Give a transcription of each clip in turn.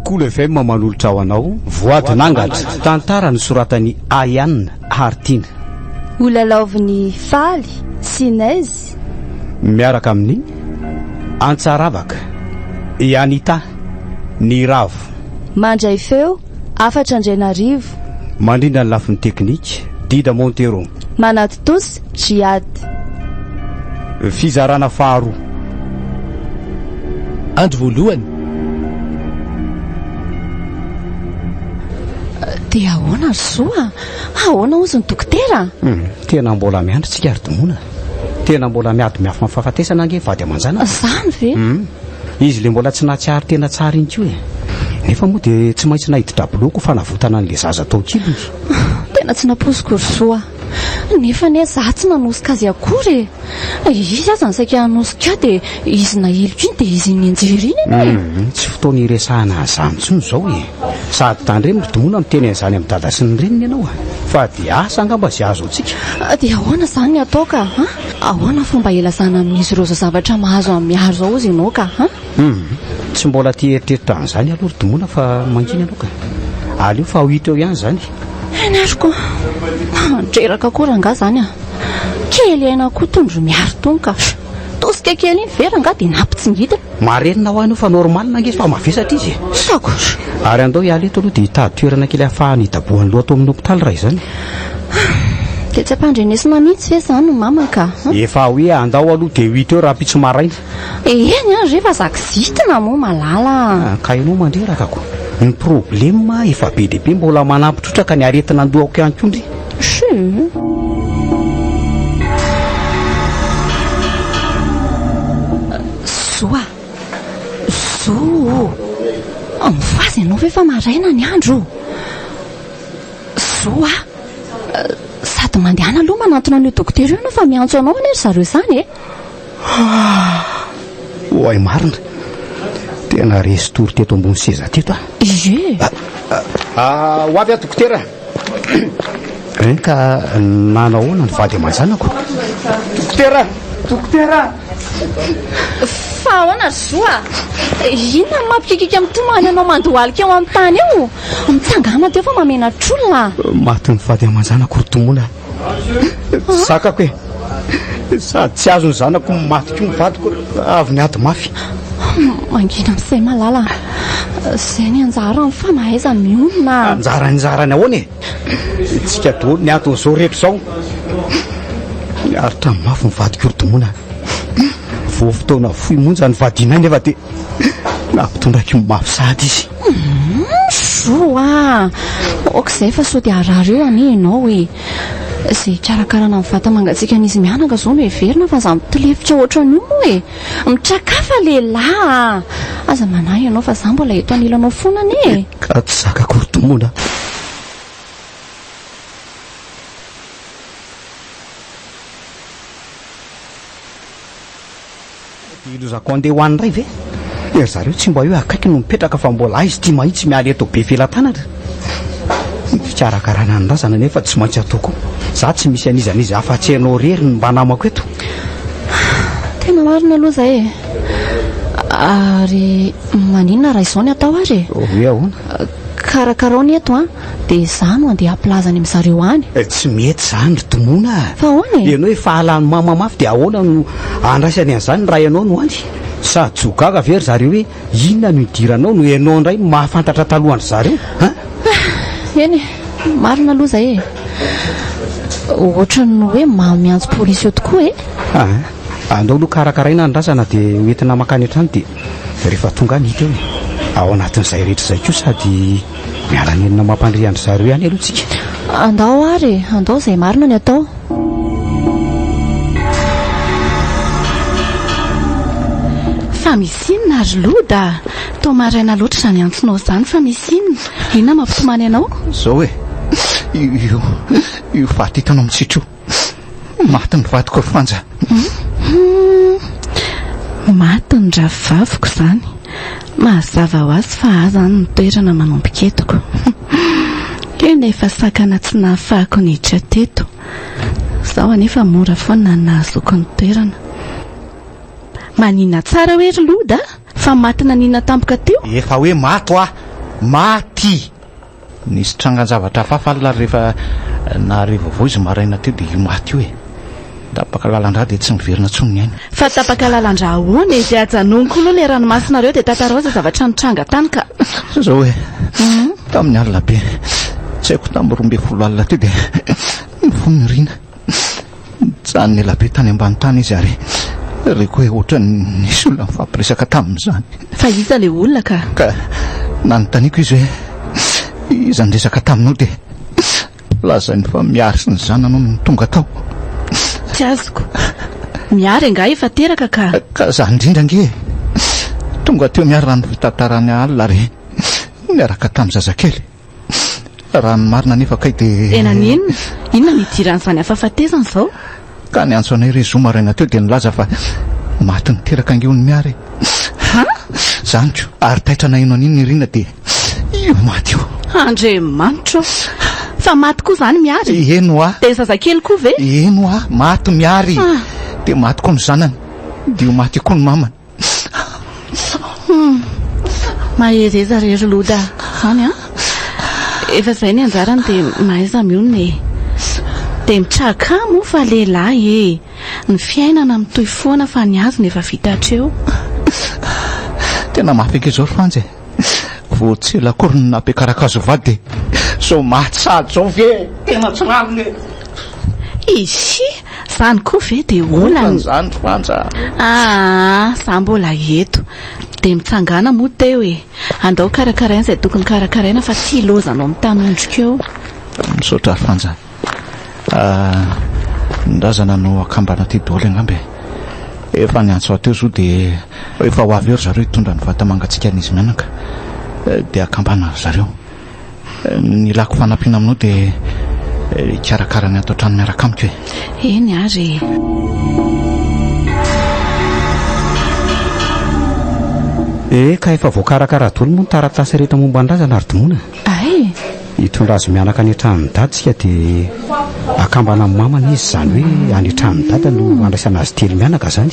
KOLO FM manolotra ho anao voadin'angatra tantara ny soratany Anna Hartina olalaoviny faly Sinaizy miaraka amin'ny Antsaravaka Ianita ny Ravo mandray feo 4 mandrindra ny lafiny teknika Dida Montero manaty tosy Jiady fizarana faharoa andro voalohany dia ahoana soa ahoana ozy ny dokotera tena mbola miandry tsika ary domona tena mbola miady miafy mafafatesana ange vady amanjana zany ve izy le mbola tsy natsiary tena tsara iny ko nefa moa dia tsy maintsy nahiditra boloko fanavotana an'le zaza tao kilo tena tsy naposiko ry soa nefa ne za tsy nanosika azy akory izy aza nysaika hanosika dia izy naheloko iny dia izy ninjery iny tsy fotoana iresahana azany tsony zao sady tandremo ry domona miteny an'izany amin'ny dada sy ny reniny ianao fa dia asa angamba zay azo antsika dia ahoana zany ny atao ka ahoana fomba elazana amin'izy ireo zao zavatra mahazo amin'ny miaro zao izy ianao ka tsy mbola tia eritreritra an'izany aloha ry domona fa mangina ianao ka aleo fa ho hita eo ihany zany enariko andreraka koranga zany kely aina koa tondro miaro tonga tosika kely iny vera nga dia nampitsingidina marenina ho anao fa normal nangesy fa mavesatra izy sakosy ary andao hialeto aloha dia hitady toerana kely ahafahany hidabohan'ny loha atao amin'ny hopitaly raha izany dia tsy ampandrenesana mihitsy ve zany mama ka efa hoe andao aloha dia 8 heures rapitso maraina eny rehefa zakizitina moa malala ka ianao mandreraka ko ny problema efa be dehibe mbola manampitrotra ka ny aretina andohako ihany koa ndry soa mivazy ianao ve fa maraina ny andro soa sady mandehana aloha manantona an'io dokotera io anao fa miantso anao anery zareo izany oay marina tena resy tory teto ambony seza teto ho avy a dokotera ka nanahoana ny vady amanjanako dokotera fa ahoana ry soa inona ny mampikikika mitomany anao mandohalika eo amin'ny tany eo mitangana teo fa mamenatr'olona maty ny vady amanjanako ry domona zakako sady tsy azo ny zanako maty ko mivadiko avy ny ady mafy mangina amin'izay malala zay ny anjara ny famahaizany mionona anjarany ahoana tsika daholo ny anton'izao rehetra zao miaritra mafy mivadiko ry domona vo fotoana foy monja ny vadinay nefa dia nampitondraky mafy sady izy soa okizay fa so dia arareo aninao zay karakarana mivata mangatsika an'izy mianaka zao no heverina fa za mitilefitra ohatran'io moa mitrakafa lehilahy aza manahy ianao fa za mbola eto anilanao fonany ka tsy zakako ry domona ilozako andeha ho any ray ve ery zareo tsy mba hoe akaiky no mipetraka fa mbola izy tia mahitsy mialy eto be felantanatra ny fikarakarana ny razana nefa tsy maintsy ataoko za tsy misy an'izanizy afa-tsy hainao rery ny mba namako eto tena marina aloha zay ary maninona raha izao ny atao ary hoe ahoana karakarao ny eto dia za no andeha ampilazany amin'izareo any tsy mety zany ry domona fa ahoana ianao hoe fahalan'ny mamamafy dia ahoana no andraisany an'izany raha ianao no any sady jogaga very zareo hoe inona no idiranao no ianao indray mahafantatra talohany zareo eny marina aloha zay ohatrany hoe miantso polisy eo tokoa andao aloha karakaraina andrasana dia hoentina makany hatrany dia rehefa tonga ny hita eo ao anatin'izay rehetra izay koa sady mialanenina mampandriandry zareo ihany aloha tsika andao ary andao zay marina ny atao fa misinina ary loda to maraina loatra zany antsonao zany fa misinina inona mampitomany anao zao io vaty hitanao mitsitro maty ny vadiko fanja maty ny ravavaviko zany mahazava ho azy fa azany ny toerana manompiketoko nefa sakana tsy nahafahako niditra teto zaho anefa mora foana nahazoko ny toerana manina tsara hoe ry loda fa maty nanina tampoka teo efa hoe mato maty. Nisy trangan-javatra fafalina rehefa narevavo izy maraina teo dia io maty io e. Tapaka lalandra dia tsy miverina tsony ny aina. Fa tapaka lalandra ahoana izy ajanoniko aloha le ranomasinareo dia tataroza zavatra nitranga tany ka. Zao hoe tamin'ny alina be tsy haiko tamin'ny 12 alina teo dia nifonirina mijanona ela be tany ambany tany izy ary reko hoe ohatra nisy olona mifampiresaka tamin'izany. Fa iza le olona ka nanontaniako izy hoe iza niresaka taminao dia lazainy fa miary sy ny zananao no tonga tao. Tsy azoko miary nga efa teraka ka za indrindra nge tonga teo miary rano fitantarany alina ary miaraka tamin'ny zazakely. Raha ny marina nefa kay dia enan'inona inona nidiran'izany afafatezana izao. Ka ny antso anay rezo maraina teo dia nilaza fa maty niteraka ange ony miary. Zaniko ary taitra na ino an'iny nirina dia io maty io. Andriamanitra fa maty koa zany miary. Eno a dia zazakely koa ve? Eno a maty miary dia maty koa ny zanany dia io maty koa ny mamany. Mahezeza rery loda zany efa izay ny anjarany dia mahaiza miony dia mitraka moa fa lehilahy ny fiainana mitoy foana fa ny azo nefa vita hatreo. Tena mafy anke zao fanjy vao tsy lakory ny nampiakaraka azo vady so matsady zao ve tena tsy rariny. Izy zany koa ve dia olana zany fanja. Za mbola eto dia mitsangana moa teo andao karakaraina izay tokony karakaraina fa tsy ilozanao amin'ny tanondrika eo. Misaotra ary fanja. Ndrazana no akambana ty daholo angambe efa ny antso ateo zao dia efa ho avy eo zareo hitondra ny vata mangatsika n'izy mianaka dia akambana zareo. Ny lako fanampiana aminao dia ikarakara ny ato trano miaraka amiko eny ary ka efa voakarakara daholo moa ny taratasy rehetra momba an-drazana ary domona. Hitondra azy mianaka any an-tranony daditsika dia akambana amin'ny mamana izy zany hoe any an-tranony dada no andraisana azy telo mianaka zany.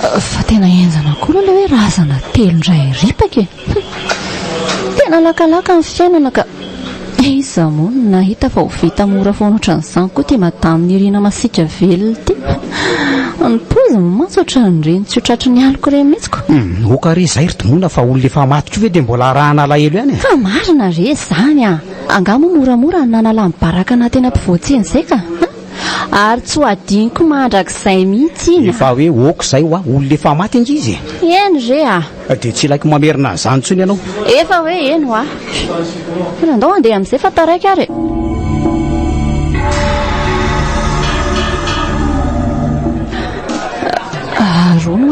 Fa tena enjana koa le hoe razana telo indray ripaka tena lakalaka ny fiainana ka iza moa nahita fa ho vita mora foana ohatran'izany koa tia matamin'ny irina masika velona ty ny pozy maso ohatran'ireny tsy hotratry ny aliko ireny mihitsiko. Okare izay ry domona fa olona efa maty koa ve dia mbola rahana alahelo ihany fa marina re zany angamo moramora ny nanala mibaraka na tena mpivoatsiny izay ka ary tsy ho adiniko mandrak'izay mihitsy ina efa hoe oko izay ho olona efa maty ange izy eny re dia tsy ilaiko mamerina an'izany ntsony ianao efa hoe eno tena andao andeha amin'izay fa taraiky ary rono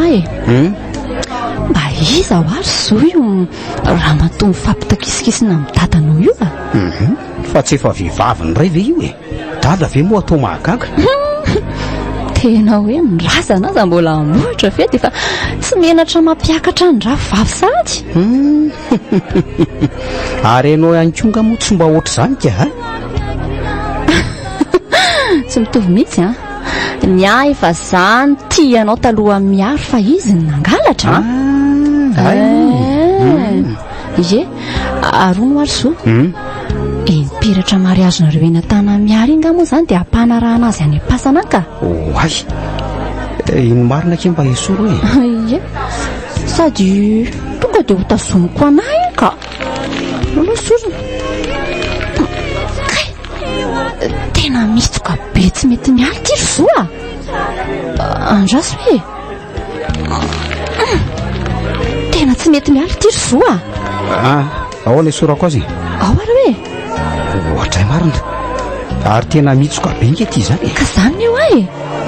mba iza ho ary zao io raha matoa mifampitakisikisyna amin'ny dadanao io fa tsy efa vehivavy ny ray ve io dada ve moa atao mahagaga tena hoe mirazana aza mbola amohatra ve dia fa tsy menatra mampiakatra ny ravavavy sady ary ianao ankonga moa tsy mba ohatr' izany ka tsy mitovy mihitsy ny efa zany tianao taloha miaro fa izy ny nangalatra ie arono ary so impiratra mariazy nareo eny an-tana miary inga moa zany dia ampanarahana azy any am-pasana ka ino marina ke mba esoro ie sady tonga dia ho tazomiko anahy ka nolosorona tena mitsoka be tsy mety mialy ty ry zo andraso hoe tena tsy mety mialy ty ry zo ahoana esorako azy ao ary hoe ohatray marina ary tena mitsoka be nge ty zany ka zany io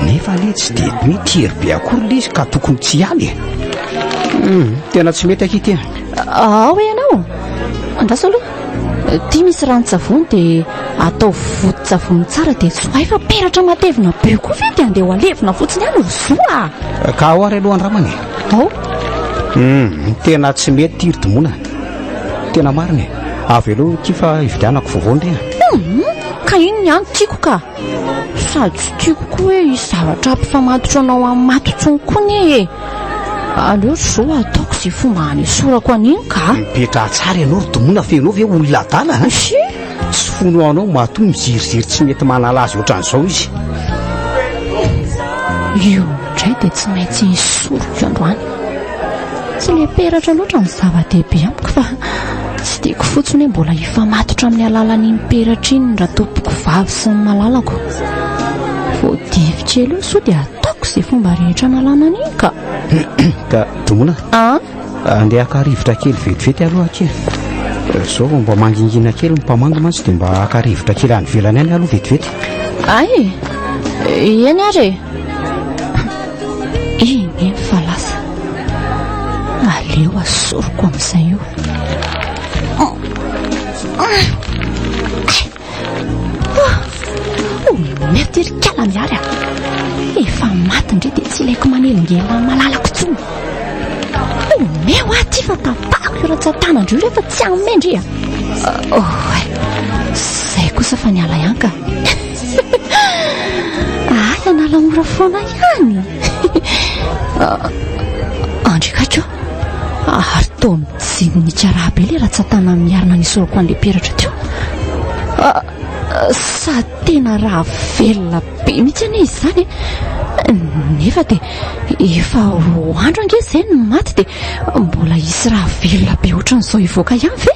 nefa le tsy dia mety hery be akory le izy ka tokony tsy aly tena tsy mety akity ao ianao andraso aloha ty misy rano-tsavony dia atao vodi-tsavony tsara dia tsoay fa peratra matevina be koa ve dia andeha ho alevina fotsiny any ry zoa ka ao ary alohan'ny ramany ao tena tsy mety ry domona tena marina avy aloha ty fa hividianako vovoandrena ka ino ny any tiako ka sady tsy tiako koa hoe zavatra ampifamatotra anao amin'ny matotsony koa ny aleo zao ataoko zay fomba hanesorako an'iny ka mipetra tsara ianao ry domona fenao ve olona adala sy fono anao matoa mijerijery tsy mety manala azy ohatran'izao izy io ndray dia tsy maintsy hisoroko androany tsy le peratra loatra ny zava-dehibe amiko fa tsy diako fotsiny hoe mbola hifamatotra amin'ny alalan'iny peratra iny raha tompoko vavy sy ny malalako voadivitra elo io so dia ataoko izay fomba rehetra nalana an'iny ka ka domona andeha akarivotra kely vetivety aloha kely zao mba mangingina kely ny mpamango mantsy dia mba akarivotra kely any velany any aloha vetivety ay eny ary iny fa lasa aleo asoroko amin'izay io mety rikala miary efa matindre dia tsy ilaiko manelingela malalako tsony meo aty fa tapako io ratsatanandreo rehefa tsy amendry zay kosa fa niala ihany ka ay anala mora foana ihany andrikatro ary to mijinonitsy raha be le ratsatana miarina nisorako an'le peratra teo sady tena raha velona be mihitsy ane izy zany nefa dia efa roa andro ange zay no maty dia mbola hisy raha velona be ohatran'izao ivoaka ihany ve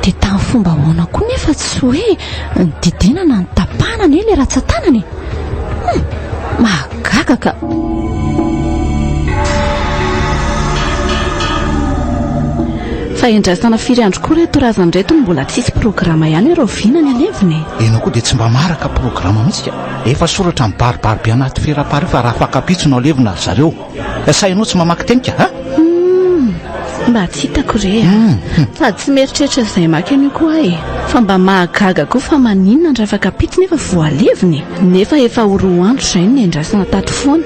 dia tamin'ny fomba hoana koa nefa tsy hoe nididinana ny tapanany le ratsatanany mahagaga ka fa endrasana firy andro koa reto razandreto mbola tsisy programa ihany ireo vinany aleviny enao koa dia tsy mba maraka programa mihitsy efa soratra mibaribary be anaty ferapary fa raha fakapitsonao levina ry zareo sainao tsy mamaky tenika mba tsy hitako re sady tsy mieritreritra izay maky anio koa fa mba mahagaga koa fa maninona ndra fakapitsy nefa voaleviny nefa efa roa andro izay ny endrasana tato foana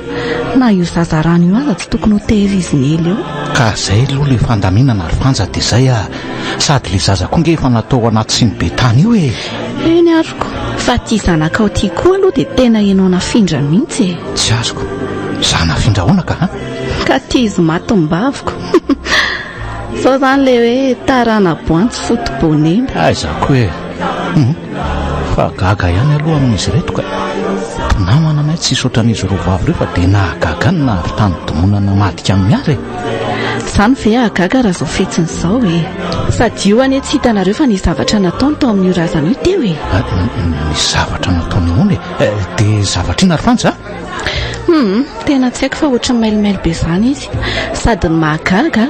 na io zazarano io aza tsy tokony ho tehiriziny ely eo ka zay aloha le fandaminana ry fanja dia zay sady le zaza koa nge efa natao anaty sy ny be tany io eny aroko fa tia zanakao tia koa aloha dia tena enao nafindra mihitsy tsy azoko za nafindra hoana ka tia izy matom-bavoko sao zany le hoe tarana boantsy fotobonena aizako hoe fa gaga ihany aloha amin'izy reto ka namana anay tsy isotran'izy roa vavy reo fa dia nahagaga ny nahavitany domonana madika amin'ny ary zany ve ahagaga raha zao fetsin'izao sady io anie tsy hitanareo fa ny zavatra nataony tao amin'ny orazana io teo ny zavatra nataony hony dia zavatra ina ry fanja tena tsy haiko fa ohatra mailomailo be zany izy sady ny mahagaga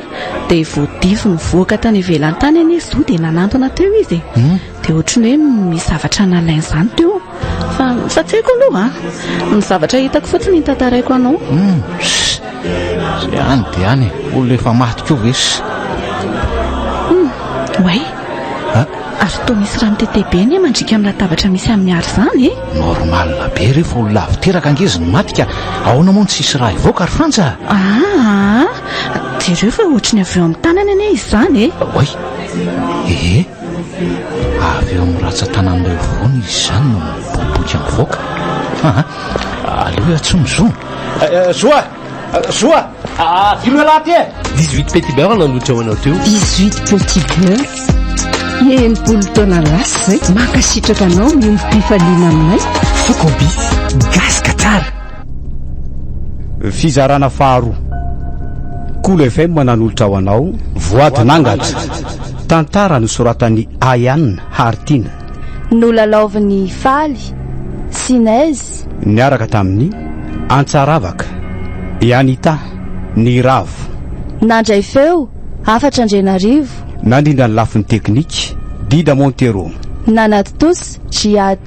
dia voadivo mivoaka tany ivelany tany any izy zo dia nanantona teo izy dia ohatrany hoe misy zavatra nalainy izany teo fa tsy haiko aloha ny zavatra hitako fotsiny hitantaraiko anao zay any dia any olona efa maty koa vesy way ary to misy raha mitete-be any mandrika amin'ny latabatra misy amin'ny ary zany normalna be rehefa olona avy teraka angezi ny maty ka ahoana moa ny tsisy raha ivoaka ry fanja jereo fa ohatrany avy eo amin'ny tanany anie izy zany oay avy eo amin'ny ratsatanan'ilay voany izy zany no miboboka mivoaka aleo hoe atsony zoa vilo elahy ty 18 petit beurre nandrotra ho anao teo 18 petit beurre enimpolo taona lasa zay mankasitraka anao miompifaliana aminay fokoby gasika tsara fizarana faharoa KOLO FM mananolotra ho anao voadin'angatra tantara nosoratan'ny amin'ny haritina nolalaovan'ny faly sinaizy niaraka tamin'ny antsaravaka ianita ny ravo nandray feo afatra andrenarivo nandrindra ny lafin'ny teknika dida montero nanaty tosy jiady